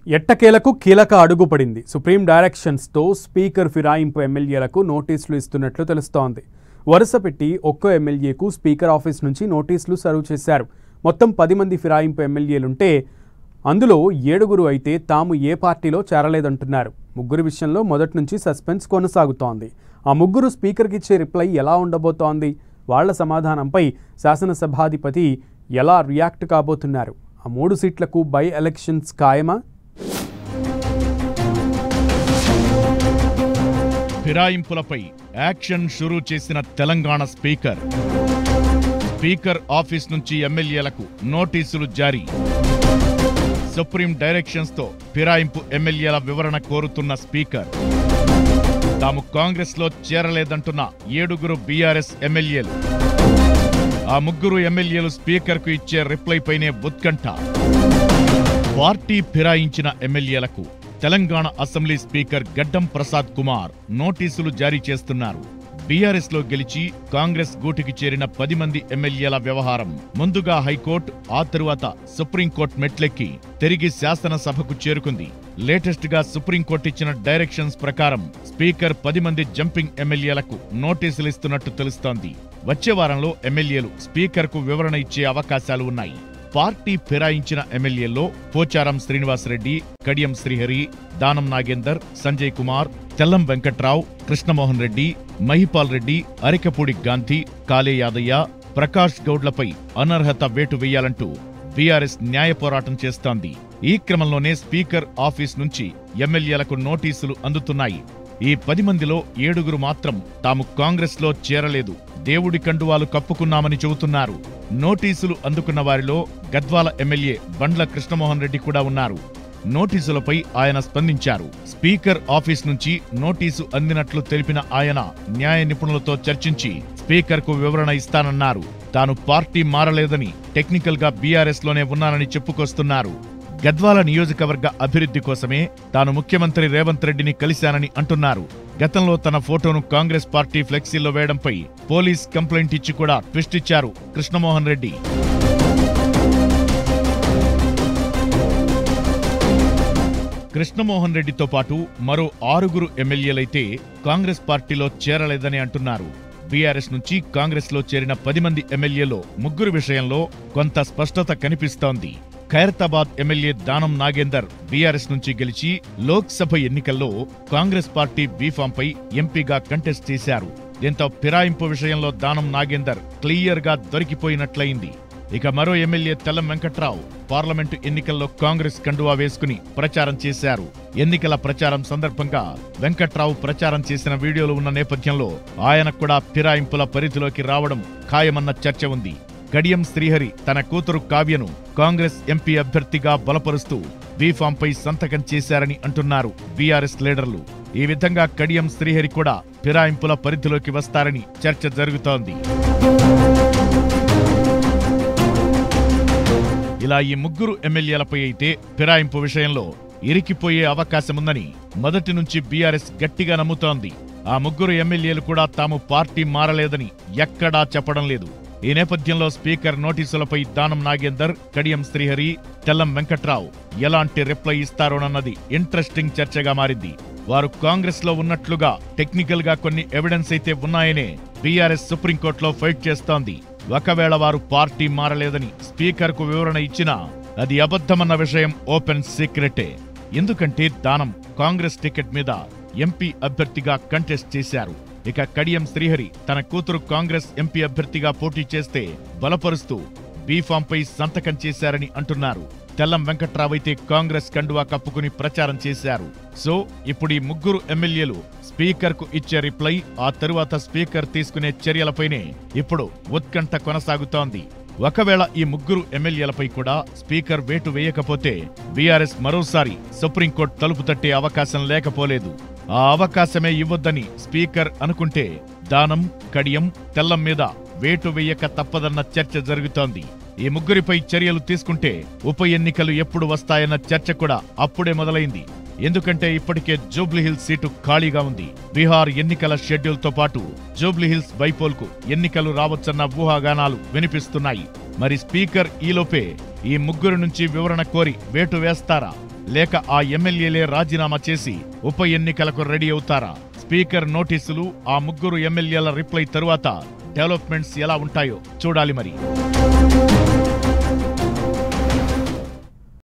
ఎట్టకేలకు కీలక అడుగు పడింది. సుప్రీం డైరెక్షన్స్తో స్పీకర్ ఫిరాయింపు ఎమ్మెల్యేలకు నోటీసులు ఇస్తున్నట్లు తెలుస్తోంది. వరుస పెట్టి ఒక్కో ఎమ్మెల్యేకు స్పీకర్ ఆఫీస్ నుంచి నోటీసులు సర్వ్ చేశారు. మొత్తం 10 మంది ఫిరాయింపు ఎమ్మెల్యేలుంటే అందులో 7 అయితే తాము ఏ పార్టీలో చేరలేదంటున్నారు. 3 విషయంలో మొదటి నుంచి సస్పెన్స్ కొనసాగుతోంది. ఆ 3 స్పీకర్కి ఇచ్చే రిప్లై ఎలా ఉండబోతోంది? వాళ్ల సమాధానంపై శాసనసభాధిపతి ఎలా రియాక్ట్ కాబోతున్నారు? ఆ 3 సీట్లకు బై ఎలక్షన్స్ ఖాయమా? ఫిరాయింపులపై యాక్షన్ షురూ చేసిన తెలంగాణ స్పీకర్ ఆఫీస్ నుంచి ఎమ్మెల్యేలకు నోటీసులు జారీ. సుప్రీం డైరెక్షన్స్తో ఫిరాయింపు ఎమ్మెల్యేల వివరణ కోరుతున్న స్పీకర్. తాము కాంగ్రెస్లో చేరలేదంటున్న 7 బీఆర్ఎస్ ఎమ్మెల్యేలు. ఆ 3 ఎమ్మెల్యేలు స్పీకర్కు ఇచ్చే రిప్లైపైనే ఉత్కంఠ. పార్టీ ఫిరాయించిన ఎమ్మెల్యేలకు తెలంగాణ అసెంబ్లీ స్పీకర్ గడ్డం ప్రసాద్ కుమార్ నోటీసులు జారీ చేస్తున్నారు. బీఆర్ఎస్లో గెలిచి కాంగ్రెస్ గూటికి చేరిన 10 మంది ఎమ్మెల్యేల వ్యవహారం ముందుగా హైకోర్టు, ఆ తరువాత సుప్రీంకోర్టు మెట్లెక్కి తిరిగి శాసనసభకు చేరుకుంది. లేటెస్ట్ గా సుప్రీంకోర్టు ఇచ్చిన డైరెక్షన్స్ ప్రకారం స్పీకర్ 10 మంది జంపింగ్ ఎమ్మెల్యేలకు నోటీసులు ఇస్తున్నట్టు తెలుస్తోంది. వచ్చే వారంలో ఎమ్మెల్యేలు స్పీకర్కు వివరణ ఇచ్చే అవకాశాలు ఉన్నాయి. పార్టీ ఫిరాయించిన ఎమ్మెల్యేల్లో పోచారం శ్రీనివాసరెడ్డి, కడియం శ్రీహరి, దానం నాగేందర్, సంజయ్ కుమార్, తెల్లం వెంకట్రావు, కృష్ణమోహన్ రెడ్డి, మహిపాల్ రెడ్డి, అరికపూడి గాంధీ, కాలే యాదయ్య, ప్రకాష్ గౌడ్లపై అనర్హత వేటు వేయాలంటూ బీఆర్ఎస్ న్యాయ పోరాటం చేస్తోంది. ఈ క్రమంలోనే స్పీకర్ ఆఫీస్ నుంచి ఎమ్మెల్యేలకు నోటీసులు అందుతున్నాయి. ఈ 10 మందిలో 7 మాత్రం తాము కాంగ్రెస్లో చేరలేదు, దేవుడి కండువాలు కప్పుకున్నామని చెబుతున్నారు. నోటీసులు అందుకున్న వారిలో గద్వాల ఎమ్మెల్యే బండ్ల కృష్ణమోహన్ రెడ్డి కూడా ఉన్నారు. నోటీసులపై ఆయన స్పందించారు. స్పీకర్ ఆఫీస్ నుంచి నోటీసు అందినట్లు తెలిపిన ఆయన న్యాయ నిపుణులతో చర్చించి స్పీకర్కు వివరణ ఇస్తానన్నారు. తాను పార్టీ మారలేదని, టెక్నికల్ గా బీఆర్ఎస్ లోనే ఉన్నానని చెప్పుకొస్తున్నారు. గద్వాల నియోజకవర్గ అభివృద్ధి కోసమే తాను ముఖ్యమంత్రి రేవంత్ రెడ్డిని కలిశానని అంటున్నారు. గతంలో తన ఫోటోను కాంగ్రెస్ పార్టీ ఫ్లెక్సీల్లో వేయడంపై పోలీస్ కంప్లైంట్ ఇచ్చి కూడా ట్విస్ట్ ఇచ్చారు కృష్ణమోహన్ రెడ్డి. కృష్ణమోహన్ రెడ్డితో పాటు మరో 6 ఎమ్మెల్యేలైతే కాంగ్రెస్ పార్టీలో చేరలేదని అంటున్నారు. బీఆర్ఎస్ నుంచి కాంగ్రెస్లో చేరిన 10 మంది ఎమ్మెల్యేలో 3 విషయంలో కొంత స్పష్టత కనిపిస్తోంది. ఖైరతాబాద్ ఎమ్మెల్యే దానం నాగేందర్ బీఆర్ఎస్ నుంచి గెలిచి లోక్సభ ఎన్నికల్లో కాంగ్రెస్ పార్టీ బీఫాంపై ఎంపీగా కంటెస్ట్ చేశారు. దీంతో ఫిరాయింపు విషయంలో దానం నాగేందర్ క్లియర్ గా దొరికిపోయినట్లయింది. ఇక మరో ఎమ్మెల్యే తెల్లం వెంకట్రావు పార్లమెంటు ఎన్నికల్లో కాంగ్రెస్ కండువా వేసుకుని ప్రచారం చేశారు. ఎన్నికల ప్రచారం సందర్భంగా వెంకట్రావు ప్రచారం చేసిన వీడియోలు ఉన్న నేపథ్యంలో ఆయన కూడా ఫిరాయింపుల పరిధిలోకి రావడం ఖాయమన్న చర్చ ఉంది. కడియం శ్రీహరి తన కూతురు కావ్యను కాంగ్రెస్ ఎంపీ అభ్యర్థిగా బలపరుస్తూ బీఫాంపై సంతకం చేశారని అంటున్నారు బీఆర్ఎస్ లీడర్లు. ఈ విధంగా కడియం శ్రీహరి కూడా ఫిరాయింపుల పరిధిలోకి వస్తారని చర్చ జరుగుతోంది. ఇలా ఈ 3 ఎమ్మెల్యేలపై అయితే ఫిరాయింపు విషయంలో ఇరికిపోయే అవకాశముందని మొదటి నుంచి బీఆర్ఎస్ గట్టిగా నమ్ముతోంది. ఆ 3 ఎమ్మెల్యేలు కూడా తాము పార్టీ మారలేదని ఎక్కడా చెప్పడం లేదు. ఈ నేపథ్యంలో స్పీకర్ నోటీసులపై దానం నాగేందర్, కడియం శ్రీహరి, తెల్లం వెంకట్రావు ఎలాంటి రిప్లై ఇస్తారోనన్నది ఇంట్రెస్టింగ్ చర్చగా మారింది. వారు కాంగ్రెస్ లో ఉన్నట్లుగా టెక్నికల్ గా కొన్ని ఎవిడెన్స్ అయితే ఉన్నాయనే బీఆర్ఎస్ సుప్రీంకోర్టులో ఫైట్ చేస్తోంది. ఒకవేళ వారు పార్టీ మారలేదని స్పీకర్ కు వివరణ ఇచ్చినా అది అబద్ధమన్న విషయం ఓపెన్ సీక్రెటే. ఎందుకంటే దానం కాంగ్రెస్ టికెట్ మీద ఎంపీ అభ్యర్థిగా కంటెస్ట్ చేశారు. ఇక కడియం శ్రీహరి తన కూతురు కాంగ్రెస్ ఎంపీ అభ్యర్థిగా పోటీ చేస్తే బలపరుస్తూ బీఫాంపై సంతకం చేశారని అంటున్నారు. తెల్లం వెంకట్రావైతే కాంగ్రెస్ కండువా కప్పుకుని ప్రచారం చేశారు. సో ఇప్పుడు ఈ 3 ఎమ్మెల్యేలు స్పీకర్ కు ఇచ్చే రిప్లై, ఆ తరువాత స్పీకర్ తీసుకునే చర్యలపైనే ఇప్పుడు ఉత్కంఠ కొనసాగుతోంది. ఒకవేళ ఈ 3 ఎమ్మెల్యేలపై కూడా స్పీకర్ వేటు వేయకపోతే బీఆర్ఎస్ మరోసారి సుప్రీంకోర్టు తలుపు తట్టే అవకాశం లేకపోలేదు. ఆ అవకాశమే ఇవ్వొద్దని స్పీకర్ అనుకుంటే దానం, కడియం, తెల్లం మీద వేటు వేయక తప్పదన్న చర్చ జరుగుతోంది. ఈ 3పై చర్యలు తీసుకుంటే ఉప ఎన్నికలు ఎప్పుడు వస్తాయన్న చర్చ కూడా అప్పుడే మొదలైంది. ఎందుకంటే ఇప్పటికే జూబ్లీహిల్స్ సీటు ఖాళీగా ఉంది. బీహార్ ఎన్నికల షెడ్యూల్ తో పాటు జూబ్లీహిల్స్ బైపోల్కు ఎన్నికలు రావచ్చన్న ఊహాగానాలు వినిపిస్తున్నాయి. మరి స్పీకర్ ఈలోపే ఈ 3 నుంచి వివరణ కోరి వేటు వేస్తారా? లేక ఆ ఎమ్మెల్యేలే రాజీనామా చేసి ఉప ఎన్నికలకు రెడీ అవుతారా? స్పీకర్ నోటీసులు, ఆ ముగ్గురు ఎమ్మెల్యేల రిప్లై తరువాత డెవలప్మెంట్స్ ఎలా ఉంటాయో చూడాలి మరి.